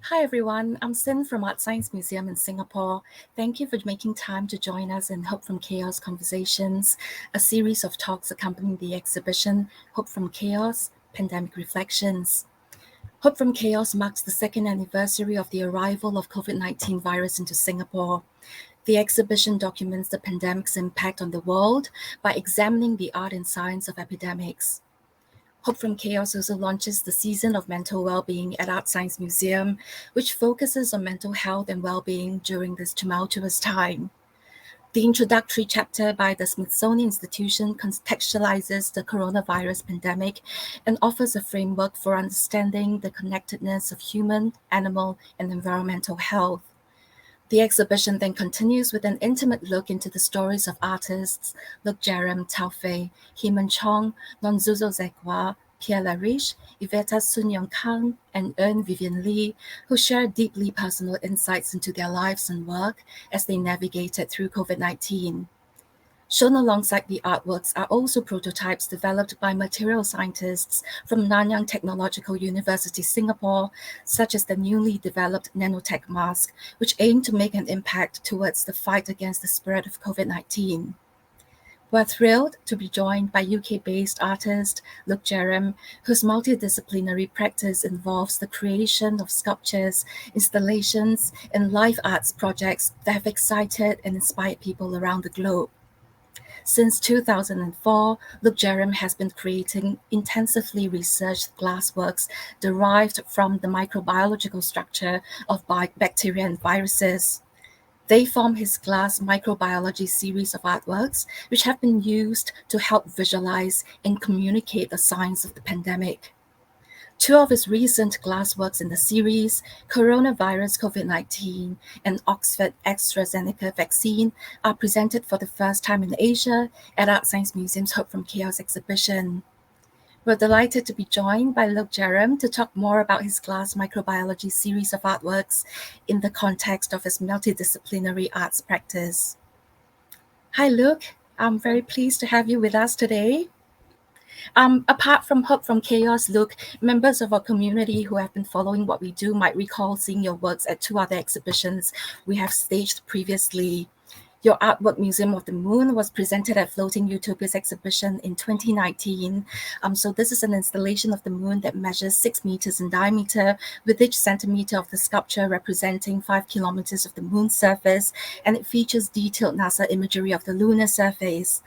Hi everyone, I'm Sin from Art Science Museum in Singapore. Thank you for making time to join us in Hope from Chaos Conversations, a series of talks accompanying the exhibition Hope from Chaos, Pandemic Reflections. Hope from Chaos marks the second anniversary of the arrival of COVID-19 virus into Singapore. The exhibition documents the pandemic's impact on the world by examining the art and science of epidemics. Hope from Chaos also launches the Season of Mental Wellbeing at Art Science Museum, which focuses on mental health and well-being during this tumultuous time. The introductory chapter by the Smithsonian Institution contextualizes the coronavirus pandemic and offers a framework for understanding the connectedness of human, animal, and environmental health. The exhibition then continues with an intimate look into the stories of artists Luke Jerram, Tao Fei, Heman Chong, Nonzuzo Zekwa, Pierre Lariche, Iveta Sun Yong Kang, and Eun Vivian Lee, who share deeply personal insights into their lives and work as they navigated through COVID-19. Shown alongside the artworks are also prototypes developed by material scientists from Nanyang Technological University, Singapore, such as the newly developed nanotech mask, which aim to make an impact towards the fight against the spread of COVID-19. We're thrilled to be joined by UK-based artist Luke Jerram, whose multidisciplinary practice involves the creation of sculptures, installations, and live arts projects that have excited and inspired people around the globe. Since 2004, Luke Jerram has been creating intensively researched glassworks derived from the microbiological structure of bacteria and viruses. They form his Glass Microbiology series of artworks, which have been used to help visualize and communicate the science of the pandemic. Two of his recent glassworks in the series, Coronavirus COVID-19 and Oxford AstraZeneca Vaccine, are presented for the first time in Asia at Art Science Museum's Hope from Chaos exhibition. We're delighted to be joined by Luke Jerram to talk more about his Glass Microbiology series of artworks in the context of his multidisciplinary arts practice. Hi, Luke. I'm very pleased to have you with us today. Apart from Hope from Chaos, Luke, members of our community who have been following what we do might recall seeing your works at two other exhibitions we have staged previously. Your artwork Museum of the Moon was presented at Floating Utopias exhibition in 2019. So this is an installation of the moon that measures 6 meters in diameter, with each centimeter of the sculpture representing 5 kilometers of the moon's surface, and it features detailed NASA imagery of the lunar surface.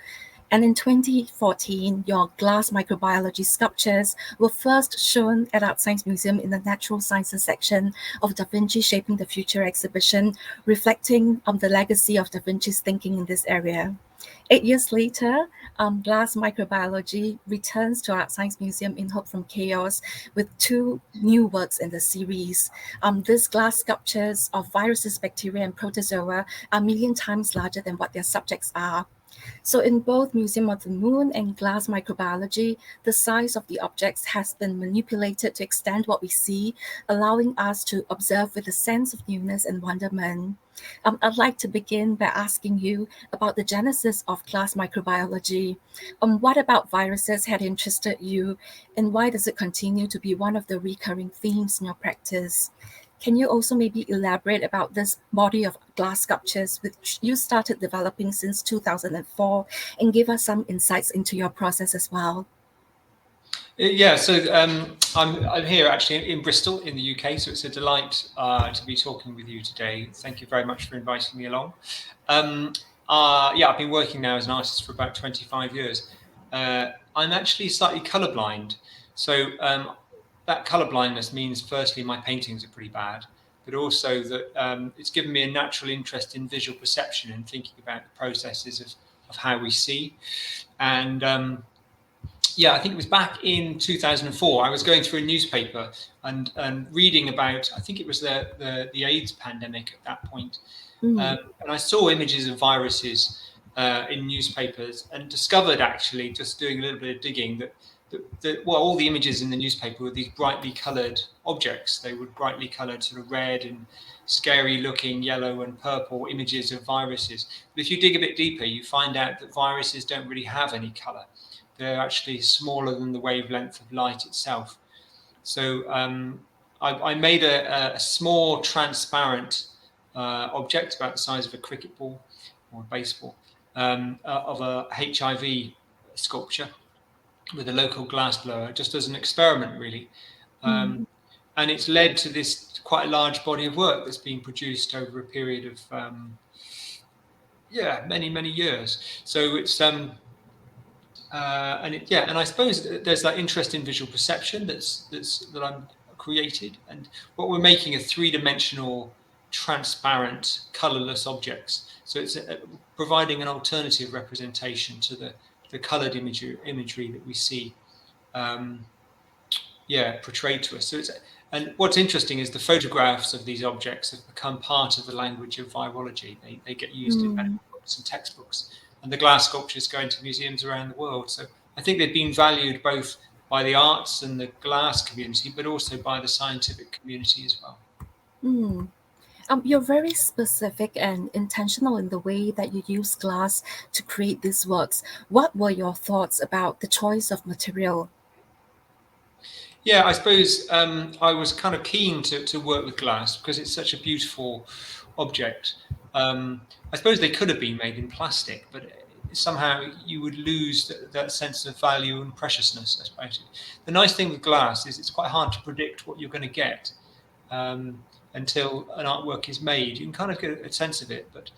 And in 2014, your glass microbiology sculptures were first shown at Art Science Museum in the Natural Sciences section of Da Vinci Shaping the Future exhibition, reflecting on the legacy of Da Vinci's thinking in this area. 8 years later, Glass Microbiology returns to Art Science Museum in Hope from Chaos with two new works in the series. These glass sculptures of viruses, bacteria, and protozoa are a million times larger than what their subjects are. So in both Museum of the Moon and Glass Microbiology, the size of the objects has been manipulated to extend what we see, allowing us to observe with a sense of newness and wonderment. I'd like to begin by asking you about the genesis of glass microbiology. What about viruses had interested you, and why does it continue to be one of the recurring themes in your practice? Can you also maybe elaborate about this body of glass sculptures which you started developing since 2004 and give us some insights into your process as well? Yeah, so I'm here actually in Bristol in the UK, so it's a delight to be talking with you today. Thank you very much for inviting me along. Yeah, I've been working now as an artist for about 25 years. I'm actually slightly colourblind, so that colour blindness means firstly my paintings are pretty bad, but also that it's given me a natural interest in visual perception and thinking about the processes of how we see. And yeah, I think it was back in 2004. I was going through a newspaper and reading about, I think it was the AIDS pandemic at that point. Mm. And I saw images of viruses in newspapers and discovered, actually, just doing a little bit of digging, that well, all the images in the newspaper were these brightly coloured objects. They were brightly coloured, sort of red and scary looking yellow and purple images of viruses. But if you dig a bit deeper, you find out that viruses don't really have any colour. They're actually smaller than the wavelength of light itself. So I made a small transparent object about the size of a cricket ball or a baseball of a HIV sculpture with a local glass blower, just as an experiment, really. And it's led to this quite large body of work that's been produced over a period of many years. So it's and I suppose there's that interest in visual perception that I'm created, and what we're making are three-dimensional, transparent, colorless objects. So it's providing an alternative representation to the colored imagery that we see portrayed to us. So and what's interesting is the photographs of these objects have become part of the language of virology. They get used in medical books and textbooks, and the glass sculptures go into museums around the world. So I think they've been valued both by the arts and the glass community, but also by the scientific community as well. You're very specific and intentional in the way that you use glass to create these works. What were your thoughts about the choice of material? Yeah, I suppose I was kind of keen to work with glass because it's such a beautiful object. I suppose they could have been made in plastic, but somehow you would lose that sense of value and preciousness, I suppose. The nice thing with glass is it's quite hard to predict what you're going to get until an artwork is made. You can kind of get a sense of it, but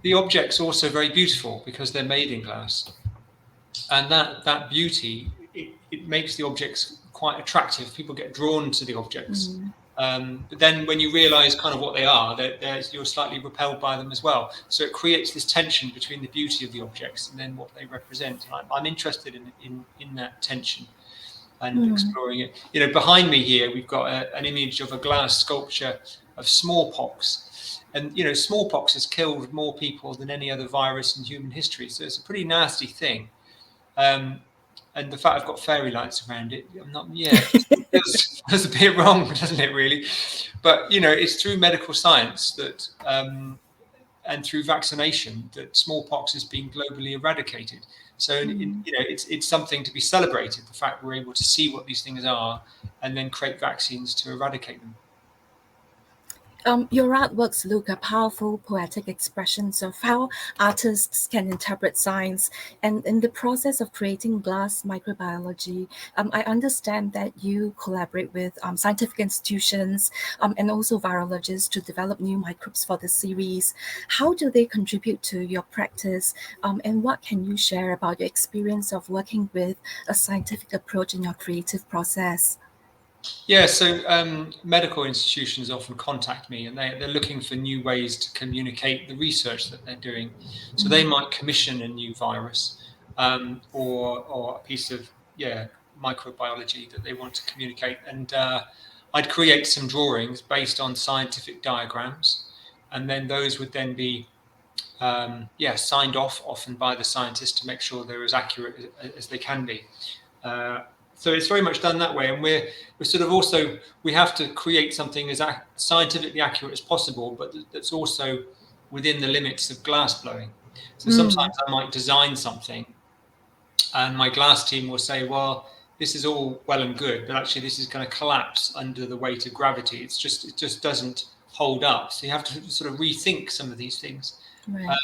the object's also very beautiful because they're made in glass. And that beauty, it makes the objects quite attractive. People get drawn to the objects. But then when you realize kind of what they are, you're slightly repelled by them as well. So it creates this tension between the beauty of the objects and then what they represent. I'm interested in that tension and exploring it. You know, behind me here, we've got an image of a glass sculpture of smallpox. And, you know, smallpox has killed more people than any other virus in human history. So it's a pretty nasty thing. And the fact I've got fairy lights around it, I'm not, that's a bit wrong, doesn't it, really? But, you know, it's through medical science that, and through vaccination, that smallpox has been globally eradicated. So, you know, it's something to be celebrated, the fact we're able to see what these things are and then create vaccines to eradicate them. Your artworks, Luke, are powerful, poetic expressions of how artists can interpret science. And in the process of creating Glass Microbiology, I understand that you collaborate with scientific institutions and also virologists to develop new microbes for the series. How do they contribute to your practice? And what can you share about your experience of working with a scientific approach in your creative process? Yeah, so medical institutions often contact me and they're looking for new ways to communicate the research that they're doing. So they might commission a new virus or a piece of microbiology that they want to communicate. And I'd create some drawings based on scientific diagrams. And then those would then be signed off often by the scientists to make sure they're as accurate as they can be. So it's very much done that way, and we're sort of also, we have to create something as scientifically accurate as possible, but that's also within the limits of glass blowing. So sometimes I might design something and my glass team will say, well, this is all well and good, but actually this is going to collapse under the weight of gravity. It just doesn't hold up. So you have to sort of rethink some of these things. Right.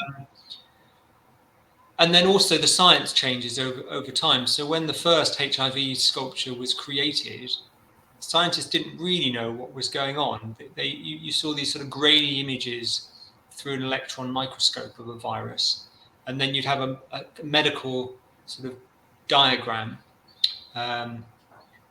And then also the science changes over time. So when the first HIV sculpture was created, scientists didn't really know what was going on. You saw these sort of grainy images through an electron microscope of a virus. And then you'd have a medical sort of diagram, a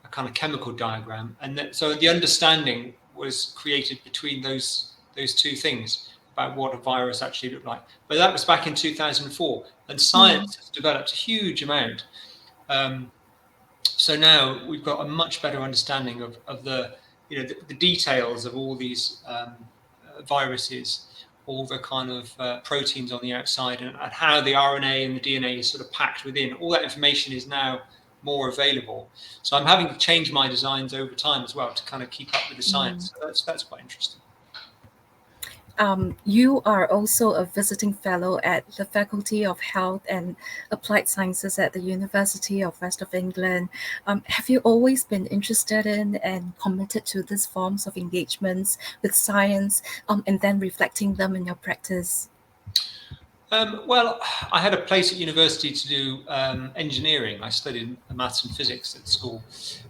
kind of chemical diagram. And so the understanding was created between those two things about what a virus actually looked like. But that was back in 2004, and science has developed a huge amount. So now we've got a much better understanding of the details of all these viruses, all the kind of proteins on the outside, and how the RNA and the DNA is sort of packed within. All that information is now more available. So I'm having to change my designs over time as well to kind of keep up with the science. So that's quite interesting. You are also a visiting fellow at the Faculty of Health and Applied Sciences at the University of West of England. Have you always been interested in and committed to these forms of engagements with science, and then reflecting them in your practice? Well, I had a place at university to do engineering. I studied maths and physics at school,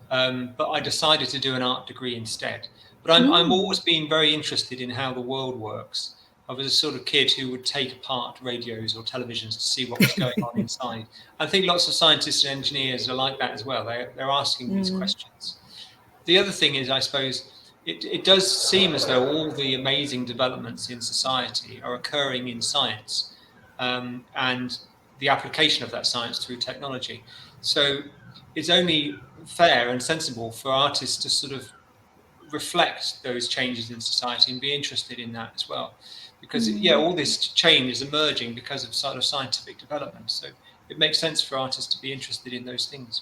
but I decided to do an art degree instead. But I'm Mm, always been very interested in how the world works. I was a sort of kid who would take apart radios or televisions to see what was going on inside. I think lots of scientists and engineers are like that as well. They're asking these mm, questions. The other thing is, I suppose, it does seem as though all the amazing developments in society are occurring in science, and the application of that science through technology. So it's only fair and sensible for artists to sort of reflect those changes in society and be interested in that as well. Because, yeah, mm. all this change is emerging because of sort of scientific development. So it makes sense for artists to be interested in those things.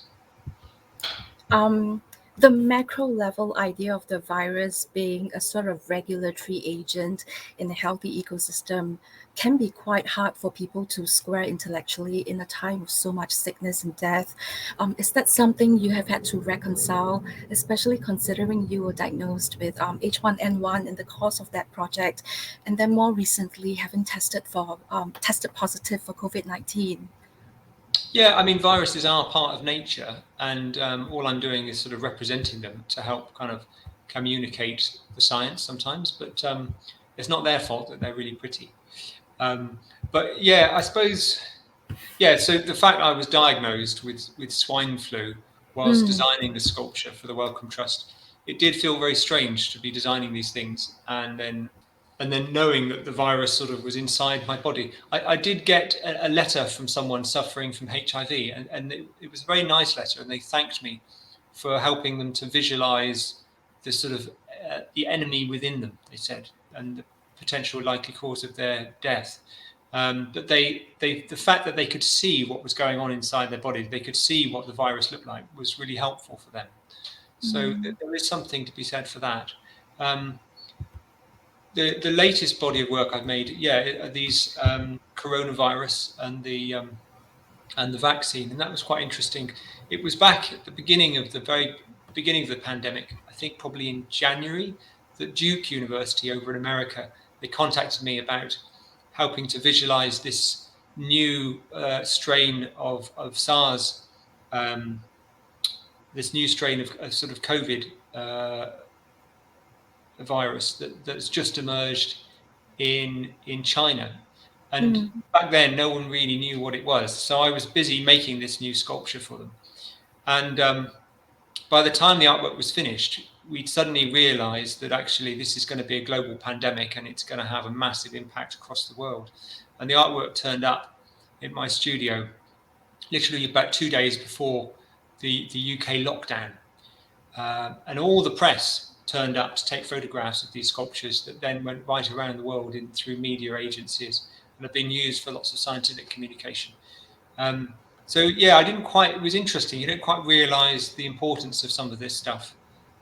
Um, the macro level idea of the virus being a sort of regulatory agent in a healthy ecosystem can be quite hard for people to square intellectually in a time of so much sickness and death. Is that something you have had to reconcile, especially considering you were diagnosed with H1N1 in the course of that project, and then more recently having tested positive for COVID-19? Yeah, I mean, viruses are part of nature, and all I'm doing is sort of representing them to help kind of communicate the science sometimes. But it's not their fault that they're really pretty. Um, but yeah, I suppose, yeah. So the fact I was diagnosed with swine flu whilst Mm, designing the sculpture for the Wellcome Trust, it did feel very strange to be designing these things and then knowing that the virus sort of was inside my body. I did get a letter from someone suffering from HIV, and it was a very nice letter, and they thanked me for helping them to visualize the sort of the enemy within them, they said, and the potential likely cause of their death. But the fact that they could see what was going on inside their body, they could see what the virus looked like, was really helpful for them. So mm, there is something to be said for that. Um, the latest body of work I've made, yeah, are these coronavirus and the vaccine, and that was quite interesting. It was back at the beginning of the very beginning of the pandemic, I think probably in January, that Duke University over in America, they contacted me about helping to visualize this new strain of SARS, um, this new strain of sort of COVID virus that's just emerged in China. And mm. back then, no one really knew what it was. So I was busy making this new sculpture for them. And by the time the artwork was finished, we'd suddenly realized that actually this is going to be a global pandemic and it's going to have a massive impact across the world. And the artwork turned up in my studio literally about 2 days before the UK lockdown. And all the press turned up to take photographs of these sculptures that then went right around the world through media agencies and have been used for lots of scientific communication. So yeah, I didn't quite. It was interesting. You don't quite realise the importance of some of this stuff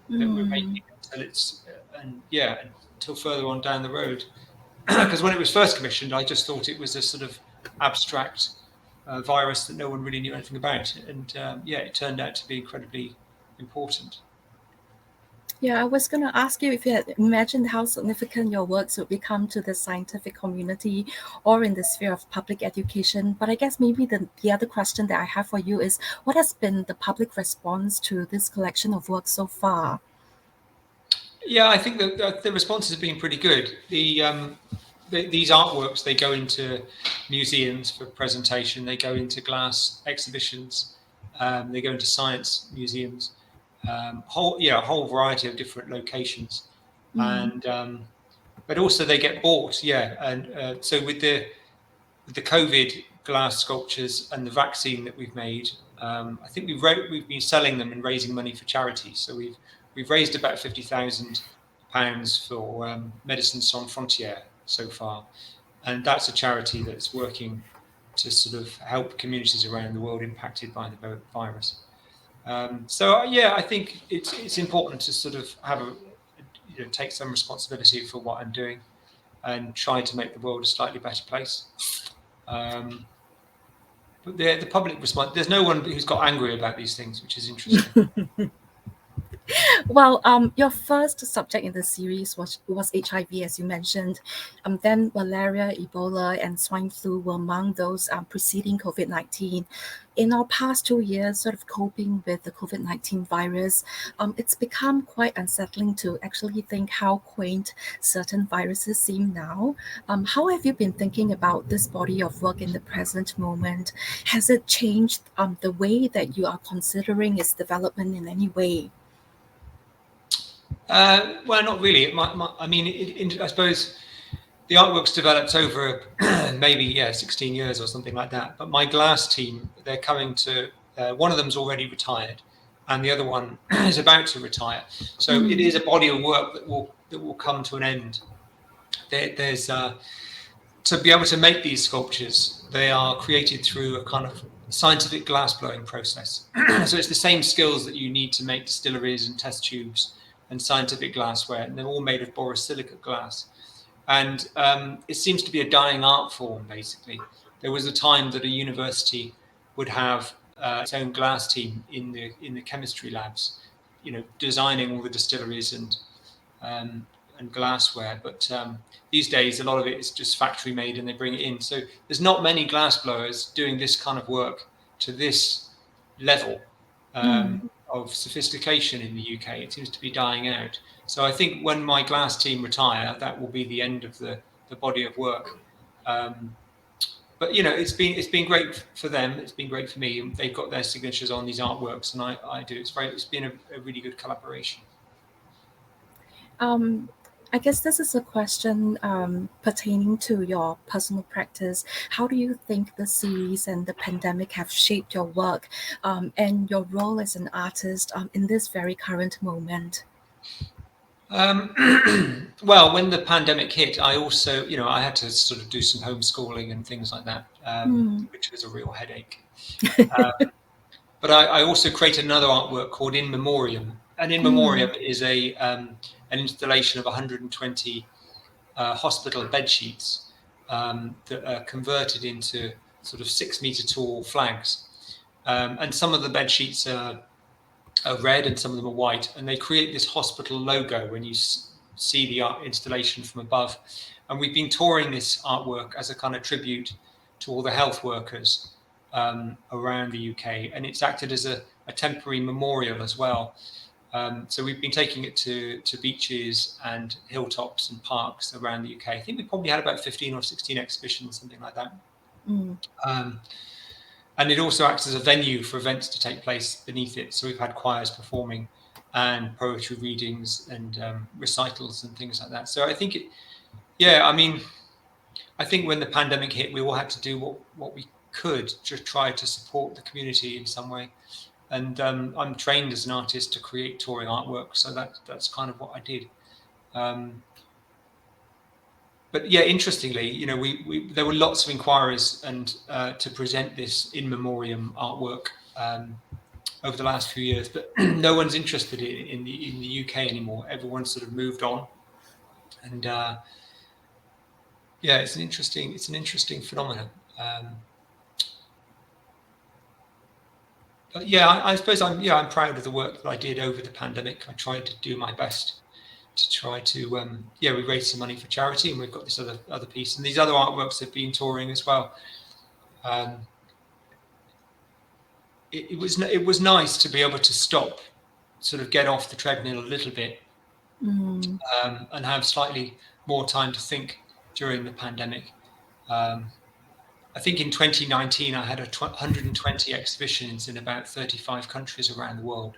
that we're Mm, making until it's and yeah until further on down the road. Because when it was first commissioned, I just thought it was a sort of abstract virus that no one really knew anything about, and yeah, it turned out to be incredibly important. yeah, I was going to ask you if you had imagined how significant your works would become to the scientific community or in the sphere of public education. But I guess maybe the other question that I have for you is what has been the public response to this collection of works so far? Yeah, I think that the responses have been pretty good. These artworks, they go into museums for presentation. They go into glass exhibitions. They go into science museums. A whole variety of different locations, Mm, and but also they get bought. Yeah, and so with the COVID glass sculptures and the vaccine that we've made, I think we've been selling them and raising money for charity. So we've raised about £50,000 for Medicines Sans Frontières so far, and that's a charity that's working to sort of help communities around the world impacted by the virus. So yeah, I think it's important to sort of have take some responsibility for what I'm doing. and try to make the world a slightly better place. But the public response, there's no one who's got angry about these things, which is interesting. Well, your first subject in the series was HIV, as you mentioned. Then malaria, Ebola, and swine flu were among those preceding COVID-19. In our past 2 years, sort of coping with the COVID-19 virus, it's become quite unsettling to actually think how quaint certain viruses seem now. How have you been thinking about this body of work in the present moment? Has it changed the way that you are considering its development in any way? Well, not really. I mean, I suppose the artwork's developed over maybe 16 years or something like that. But my glass team, they're coming to. One of them's already retired, and the other one is about to retire. So it is a body of work that will come to an end. There's to be able to make these sculptures, they are created through a kind of scientific glass blowing process. So it's the same skills that you need to make distilleries and test tubes and scientific glassware, and they're all made of borosilicate glass. And it seems to be a dying art form, basically. There was a time that a university would have its own glass team in the chemistry labs, designing all the distilleries and glassware. But these days, a lot of it is just factory made, and they bring it in. So there's not many glass blowers doing this kind of work to this level of sophistication in the UK. It seems to be dying out. So I think when my glass team retire, that will be the end of the body of work. But it's been great for them. It's been great for me. They've got their signatures on these artworks, and I do. It's been a really good collaboration. I guess this is a question pertaining to your personal practice. How do you think the series and the pandemic have shaped your work and your role as an artist in this very current moment? Well, when the pandemic hit, I also, I had to sort of do some homeschooling and things like that, which was a real headache. But I also created another artwork called In Memoriam. And In Memoriam is an installation of 120 hospital bed sheets that are converted into sort of 6-meter tall flags. And some of the bed sheets are red and some of them are white, and they create this hospital logo when you see the art installation from above. And we've been touring this artwork as a kind of tribute to all the health workers around the UK, and it's acted as a temporary memorial as well. So we've been taking it to beaches and hilltops and parks around the UK. I think we probably had about 15 or 16 exhibitions, something like that. And it also acts as a venue for events to take place beneath it. So we've had choirs performing and poetry readings and recitals and things like that. So I think I think when the pandemic hit, we all had to do what we could to try to support the community in some way. And I'm trained as an artist to create touring artwork, so that's kind of what I did. But yeah, interestingly, there were lots of inquiries and to present this In Memoriam artwork over the last few years, but no one's interested in the UK anymore. Everyone's sort of moved on, and it's an interesting phenomenon. But yeah, I suppose I'm proud of the work that I did over the pandemic. I tried to do my best to try to we raised some money for charity, and we've got this other piece, and these other artworks have been touring as well. It was nice to be able to stop, sort of get off the treadmill a little bit, and have slightly more time to think during the pandemic. I think in 2019 I had 120 exhibitions in about 35 countries around the world.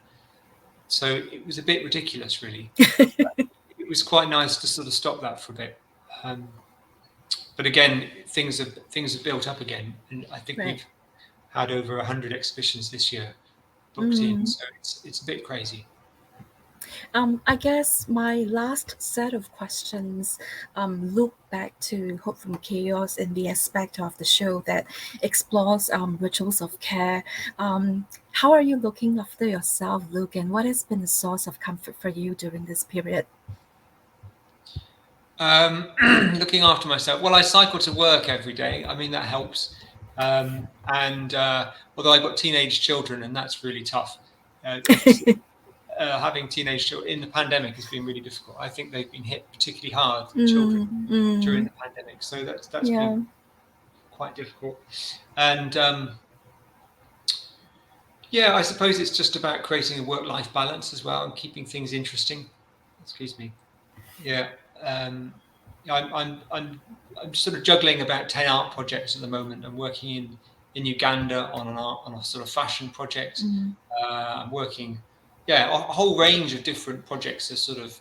So it was a bit ridiculous, really. It was quite nice to sort of stop that for a bit. But again, things have built up again, and I think we've had over 100 exhibitions this year booked in, so it's a bit crazy. I guess my last set of questions look back to Hope from Chaos in the aspect of the show that explores rituals of care. How are you looking after yourself, Luke, and what has been a source of comfort for you during this period? Looking after myself. Well, I cycle to work every day. I mean, that helps. Although I've got teenage children, and that's really tough. Having teenage children in the pandemic has been really difficult. I think they've been hit particularly hard, children, during the pandemic. So that's been quite difficult. And yeah, I suppose it's just about creating a work-life balance as well and keeping things interesting. Excuse me. Yeah. I'm sort of juggling about 10 art projects at the moment. I'm working in Uganda on a sort of fashion project. I'm working, a whole range of different projects are sort of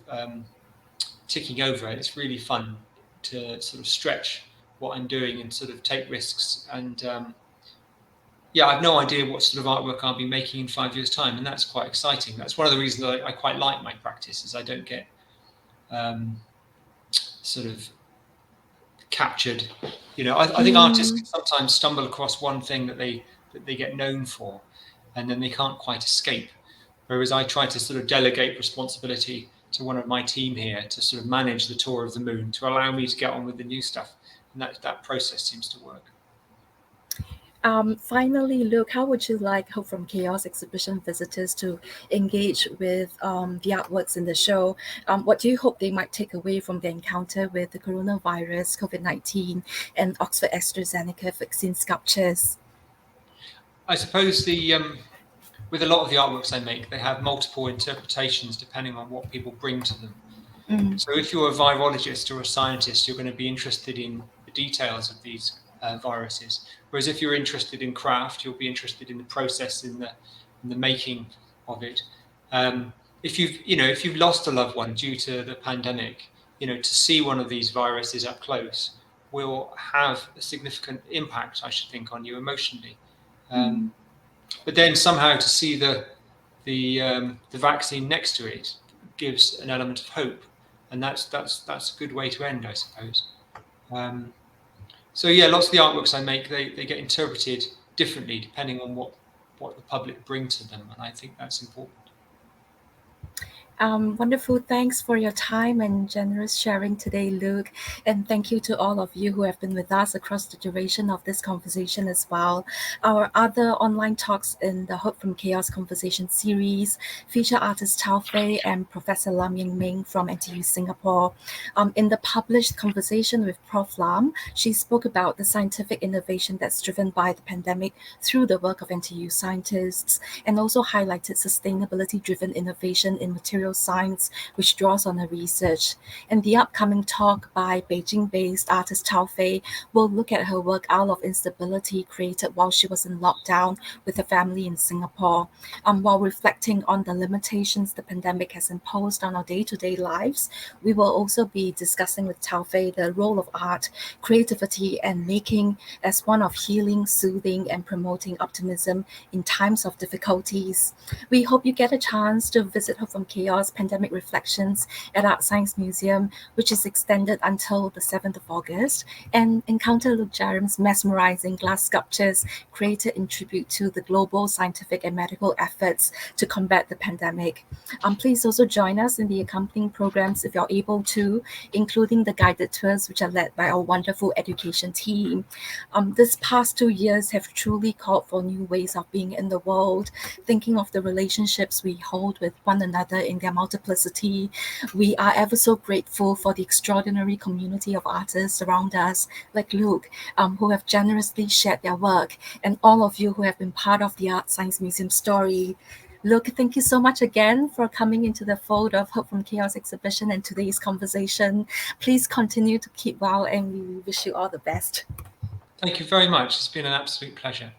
ticking over. It's really fun to sort of stretch what I'm doing and sort of take risks. And I have no idea what sort of artwork I'll be making in 5 years' time, and that's quite exciting. That's one of the reasons I quite like my practice, is I don't get sort of captured. I think artists can sometimes stumble across one thing that they get known for, and then they can't quite escape. Whereas I try to sort of delegate responsibility to one of my team here to sort of manage the tour of the moon, to allow me to get on with the new stuff, and that process seems to work. Finally, Luke, how would you like Hope from Chaos exhibition visitors to engage with the artworks in the show? What do you hope they might take away from the encounter with the coronavirus, COVID-19, and Oxford AstraZeneca vaccine sculptures? I suppose with a lot of the artworks I make, they have multiple interpretations depending on what people bring to them. So if you're a virologist or a scientist, you're going to be interested in the details of these viruses. Whereas if you're interested in craft, you'll be interested in the process, in the making of it. If you've lost a loved one due to the pandemic, to see one of these viruses up close will have a significant impact, I should think, on you emotionally. But then somehow to see the vaccine next to it gives an element of hope, and that's a good way to end, I suppose. So lots of the artworks I make, they get interpreted differently depending on what the public bring to them, and I think that's important. Wonderful. Thanks for your time and generous sharing today, Luke. And thank you to all of you who have been with us across the duration of this conversation as well. Our other online talks in the Hope from Chaos conversation series feature artist Tao Fei and Professor Lam Ying Ming from NTU Singapore. In the published conversation with Prof. Lam, she spoke about the scientific innovation that's driven by the pandemic through the work of NTU scientists, and also highlighted sustainability-driven innovation in material science, which draws on her research. And the upcoming talk by Beijing-based artist Tao Fei will look at her work Out of Instability, created while she was in lockdown with her family in Singapore. While reflecting on the limitations the pandemic has imposed on our day-to-day lives, we will also be discussing with Tao Fei the role of art, creativity, and making as one of healing, soothing, and promoting optimism in times of difficulties. We hope you get a chance to visit Hope from Chaos Pandemic Reflections at Art Science Museum, which is extended until the 7th of August, and encounter Luke Jerram's mesmerizing glass sculptures created in tribute to the global scientific and medical efforts to combat the pandemic. Please also join us in the accompanying programs if you're able to, including the guided tours, which are led by our wonderful education team. This past 2 years have truly called for new ways of being in the world, thinking of the relationships we hold with one another in their multiplicity. We are ever so grateful for the extraordinary community of artists around us, like Luke, who have generously shared their work, and all of you who have been part of the Art Science Museum story. Luke, thank you so much again for coming into the fold of Hope from Chaos exhibition and today's conversation. Please continue to keep well, and we wish you all the best. Thank you very much. It's been an absolute pleasure.